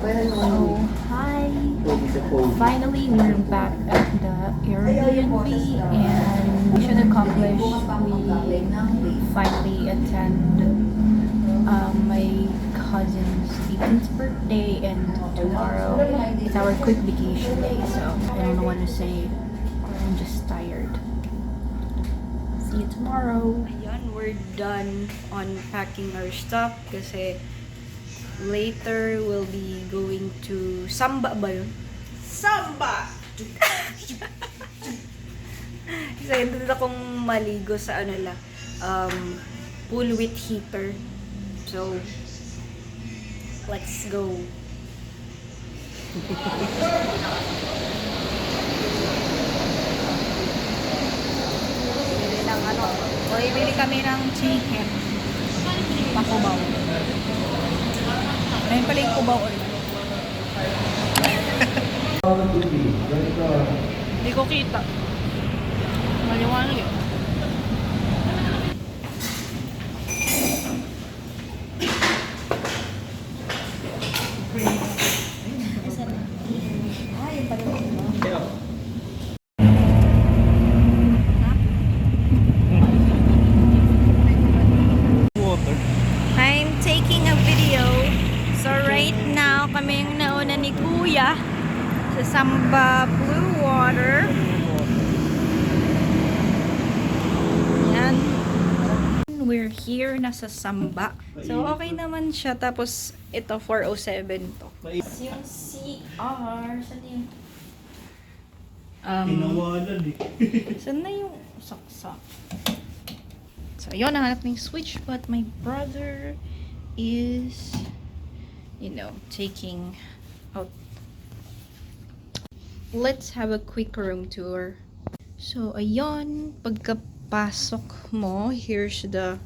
So, hi! Finally, we're back at the Airbnb and mission accomplished. We finally attend my cousin's 18th birthday, and tomorrow is our quick vacation day, so I don't know what to say. I'm just tired. See you tomorrow! Ayan, we're done unpacking our stuff kasi later we'll be going to Samba ba yun? Samba! Kasi doon akong maligo sa pool with heater. So, let's go. Bili kami ng chicken. Pakubaw. Ayun pala yung kubaw ulit. Hindi ko kita. Maliwanag yun. I'm taking a video. So right now, kami yung nauna ni Kuya sa Samba Blue Water. Yan. We're here na sa Samba. So okay naman siya. Tapos ito 407 to. Yung CR, saan yung Tinawalan eh. saan na yung saksak? So yun, nahanap na yung switch, but my brother is taking out. Let's have a quick room tour. So ayun, pagkapasok mo, here's the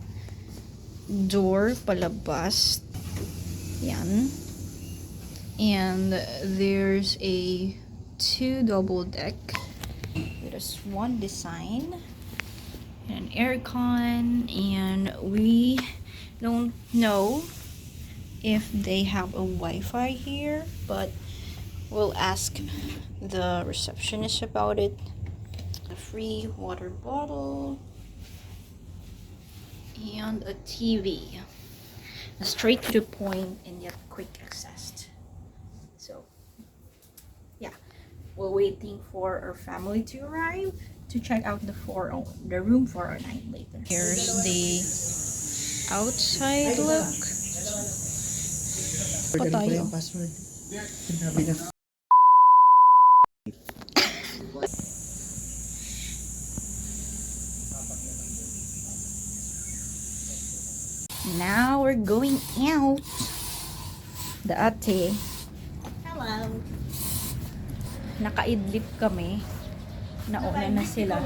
door palabas. Yan. And there's a 2 double deck with a swan design and an aircon, and we don't know if they have a Wi-Fi here, but we'll ask the receptionist about it. A free water bottle and a TV, straight to the point and yet quick access. So yeah, we're waiting for our family to arrive to check out the room 409 later. Here's the outside look. Pa tayo. Password. Sinabi na. Now we're going out. The ate. Hello. Nakaidlip kami. Nauna na sila.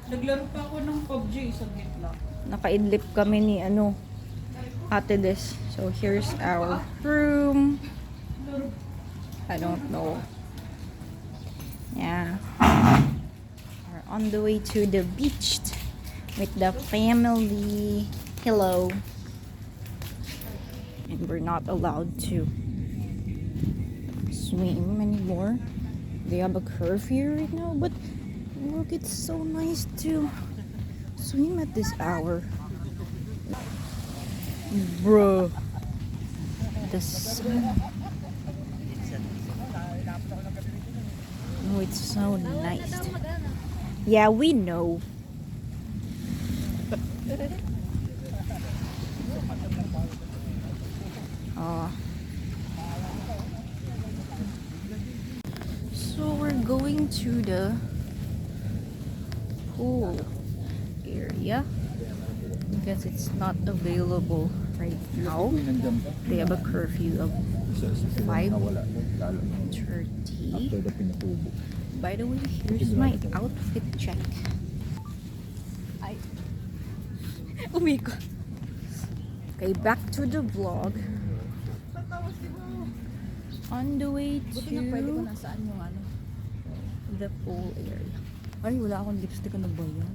Naglaro pa ako ng PUBG sa gitna. Nakaidlip kami ni Ate Des. So here's our room. I don't know. Yeah. We're on the way to the beach with the family. Hello. And we're not allowed to swim anymore. They have a curfew right now, but look, it's so nice to swim at this hour. Bro, the sun. Oh, it's so nice. Yeah, we know. So we're going to the pool area because it's not available right now. They have a curfew of 5:30. By the way, here's my outfit check. Umiko. Okay, back to the vlog. On the way to the pool area. Ay, wala akong lipstick. Ano ba yan?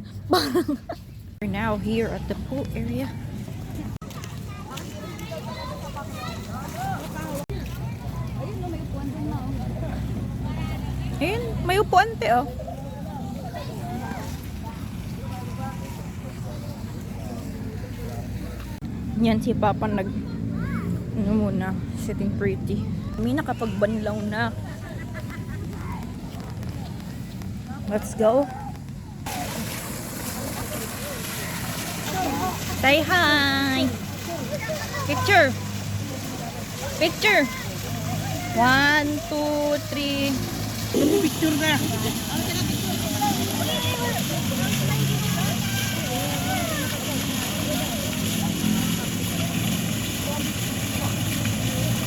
We're now here at the pool area. Ayun, may upuan te oh. Yan si Papa ano muna, sitting pretty. May nakapagbanlaw na. Let's go. Say hi. Picture. Picture. 1, 2, 3. Picture na.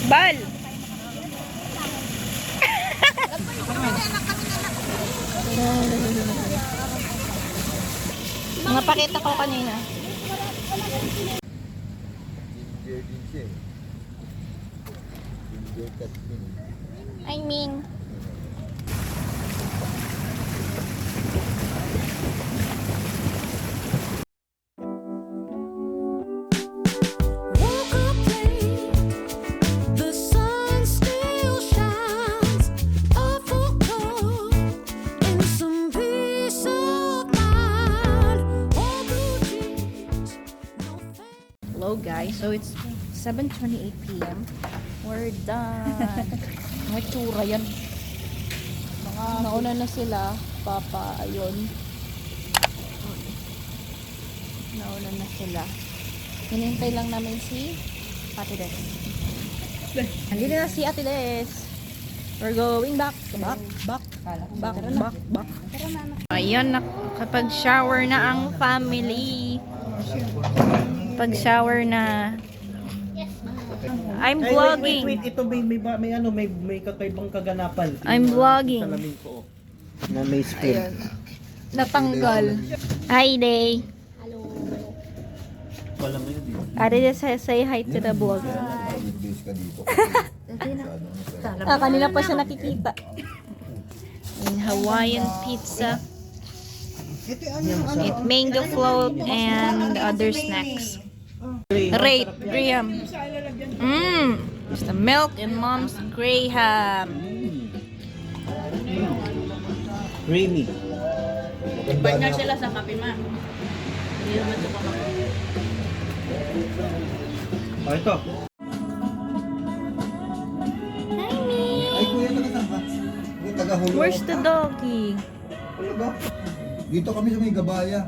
Bal. Mga pakita ko kanina. Ginger din siya eh. Ginger cat din. I mean, Woke up late, the sun still shines. Awful cold and some peace of mind. All blue jeans, no face. hello guys. So it's 7:28 p.m. We're done. Mga tsura yan. Nauna na sila. Papa, ayun. Nauna na sila. Hinintay lang namin si Ate Des. Andito na si Ate Des. We're going back. Back. Ayun, nakapag-shower na ang family. Pag-shower na. I'm vlogging. Wait, ito may kakaibang kaganapan. I'm vlogging. Salamin ko. Na may spin. Natanggal. Hi, Day. Wala mo yun. Ate, just say hi to the vlog. Mag-base ka dito. Kanina pa siya nakikita. In Hawaiian pizza. It mango float and other snacks. Rate, Graham. It's the milk and mom's Graham. Creamy. Partner sila. sa kape, ma. Oh, ito. Ay, kuya, taga-saan ka? Yung taga-Hulo. Where's the doggy? Ano ba? Dito kami sa may gabaya.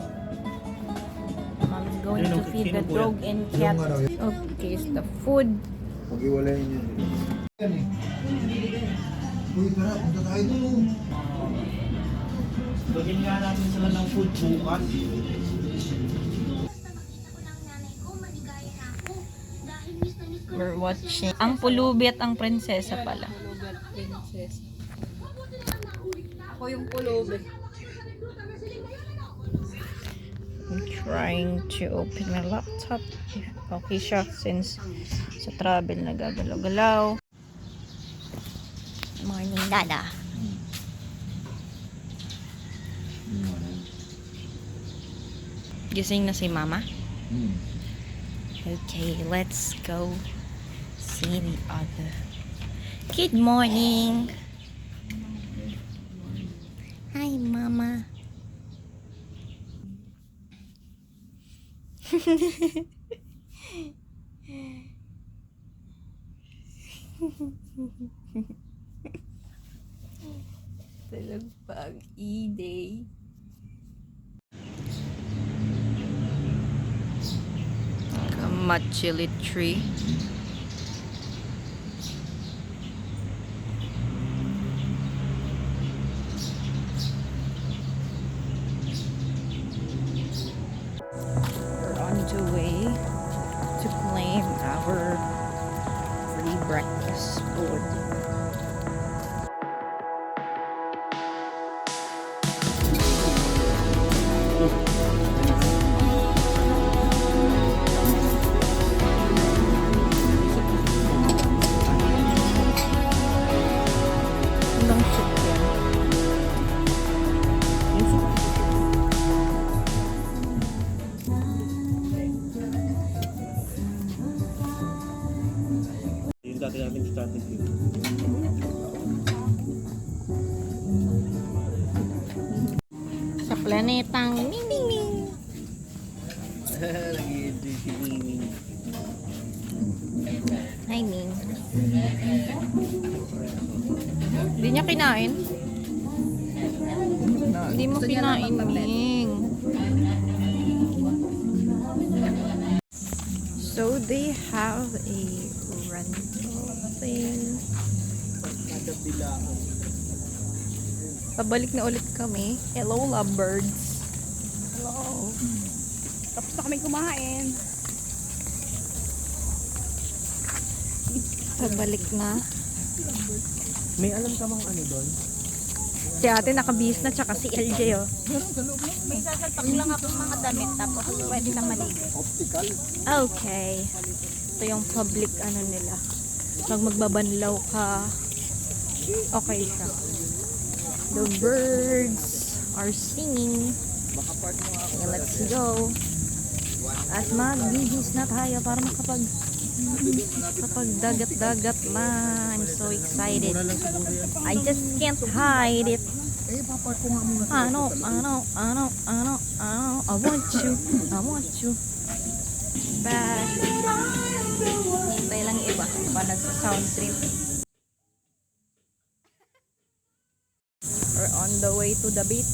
Mom is going to feed the dog and cat. Yung ano, Okay, it's the food. pag-iwalayin niya. Yan eh. Uy, tara, punta tayo doon. Bigyan nga natin sila ng food bukas. We're watching. Ang pulubi at ang prinsesa pala. Ako yung pulubi. I'm trying to open my laptop. Okay siya since sa travel nagagalaw-galaw. Morning, Dada. Gising na si Mama? Okay, let's go see the other. Good morning. Hi, Mama. Talag pa ang E-Day. Kamachili tree. We're on the way to claim our free breakfast food. Ilang soup yan? Yung soup. Yung dati natin strategy. Planetang Ming Ming Ming. Nag-i-enjoy si Ming. Hi, Ming. Hindi niya kinain? Hindi mo kinain, Ming. So, they have a rental thing. Pabalik na ulit kami. Hello, lovebirds. Hello. Tapos na kami kumain. Pabalik na. May alam ka bang ano doon? Si ate nakabihis na, tsaka si LJ, oh. May sasalpak lang akong mga damit tapos pwede na maligo. Optical. Okay. Ito yung public ano nila. Pag magbabanlaw ka, okay siya. The birds are singing. Okay, let's go. At magbihis na tayo para kapag dagat-dagat na. I'm so excited. I just can't hide it. Eh, papark ko nga muna. I want you back. Hintay lang yung iba. Pa nagsa-sound trip. We're on the way to the beach.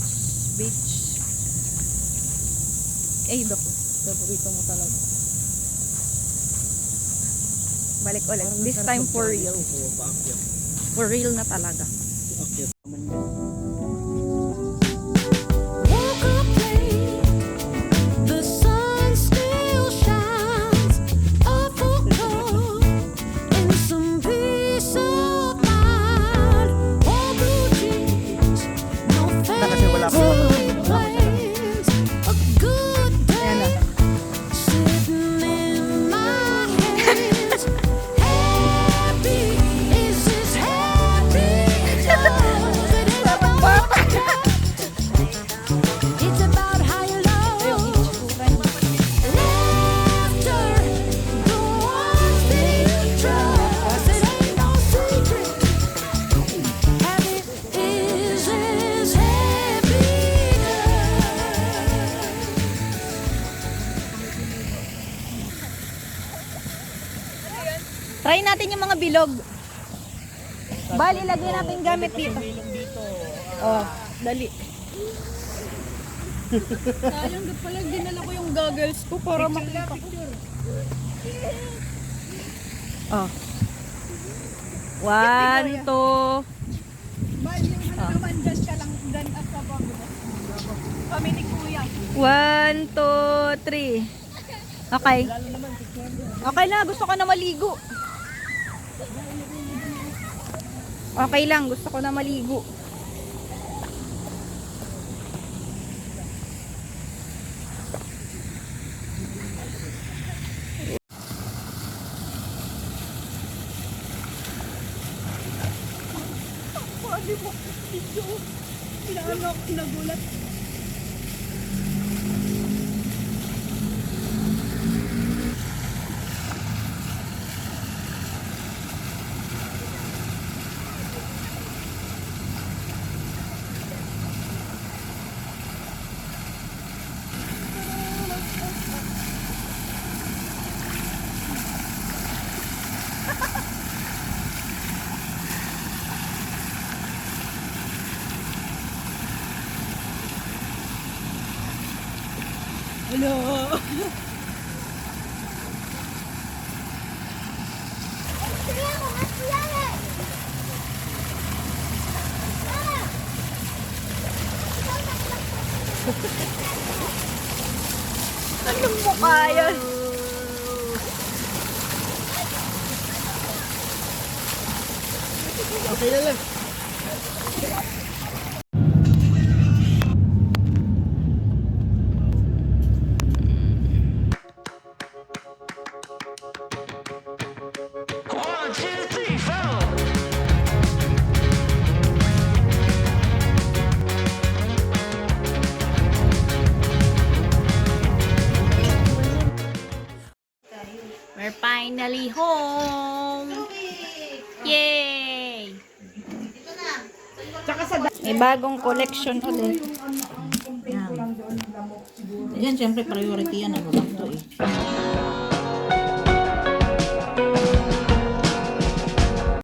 Ay, paborito mo talaga. Balik ulit. This time for real. For real na talaga. Woke up late, the sun still shines. Awful cold and some peace of mind. All blue jeans, no fancy plans. A good day sitting in my hands. Happy is this happy love. It ain't about it's about how you love. Laughter, the ones that you trust. It ain't no secret. Happy is this Try natin yung mga bilog. Bali, lagay natin gamit dito. Oh, dali. Sayang doon pala dinala ko yung goggles ko para makita ko. Oh. 1, 2. Mahal yung ano naman dyan siya lang dyan at sa bago. Kami ni Kuya. 1, 2, 3. Okay. Okay lang, gusto ko na maligo. Okay lang, gusto ko na maligo. Pwede mo video. Pinaano ako nagulat. Hello. Anong mukha yan? Okay na lang. We're finally home! Yay! May bagong collection ulit. Yan. Yan, syempre priority yan. Ano lang to eh.